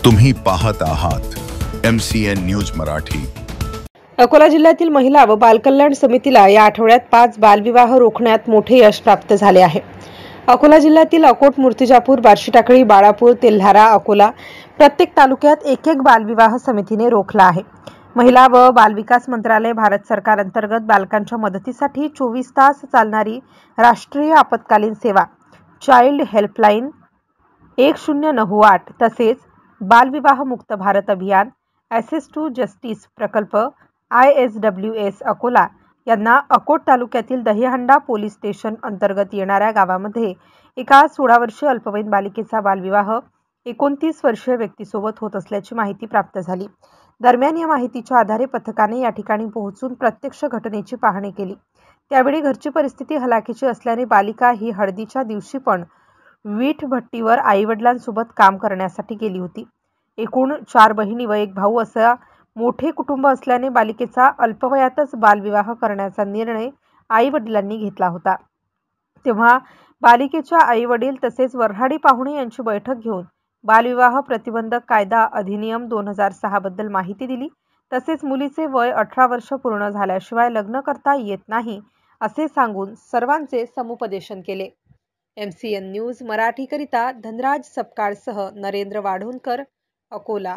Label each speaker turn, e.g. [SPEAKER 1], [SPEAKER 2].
[SPEAKER 1] तुम्ही पाहत आहात MCN न्यूज मराठी।
[SPEAKER 2] अकोला जिल्ह्यातील महिला व बालकल्याण समितीला या आठवड्यात 5 बालविवाह रोखण्यात मोठे यश प्राप्त झाले आहे। अकोला जिल्ह्यातील अकोट, मूर्तिजापूर, बार्शीटाकळी, बाळापूर, तेल्हारा, अकोला प्रत्येक तालुक्यात एक बालविवाह समितीने रोखला आहे। महिला व बालविकास मंत्रालय भारत सरकार अंतर्गत बालकांच्या मदतीसाठी 24 तास चालणारी राष्ट्रीय आपत्कालीन सेवा चाइल्ड हेल्पलाइन 1098 तसेच बालविवाह मुक्त भारत अभियान ॲक्सेस टू जस्टिस प्रकल्प ISWS अकोला यांना अकोट तालुक्यातील दहीहंडा पोलीस स्टेशन अंतर्गत येणाऱ्या गावामध्ये एका 16 वर्षीय अल्पवयीन बालिकेचा बालविवाह 29 वर्षीय व्यक्तीसोबत होत असल्याची माहिती प्राप्त झाली। दरम्यान या माहितीच्या आधारे पथकाने या ठिकाणी पोहोचून प्रत्यक्ष घटनेची पाहणी केली। त्यावेळी घरची परिस्थिती हलाखीची असल्याने बालिका ही हळदीच्या दिवशी पण वीट भट्टीवर आईवडिलांसोबत काम करण्यासाठी गेली होती। एकूण 4 बहिणी व 1 भाऊ असा मोठे कुटुंब असल्याने बालिकेचा अल्पवयातच बालविवाह करण्याचा निर्णय आईवडिलांनी घेतला होता। तेव्हा बालिकेच्या आईवडील तसेच वऱ्हाडी पाहुणे यांची बैठक घेऊन बालविवाह प्रतिबंधक कायदा अधिनियम 2006 बद्दल माहिती दिली। तसेच मुलीचे वय 18 वर्ष पूर्ण झाल्याशिवाय लग्न करता येत नाही असे सांगून सर्वांचे समुपदेशन केले। MCN न्यूज मराठी करिता धनराज सपकाळसह नरेंद्र वाढोणकर, अकोला।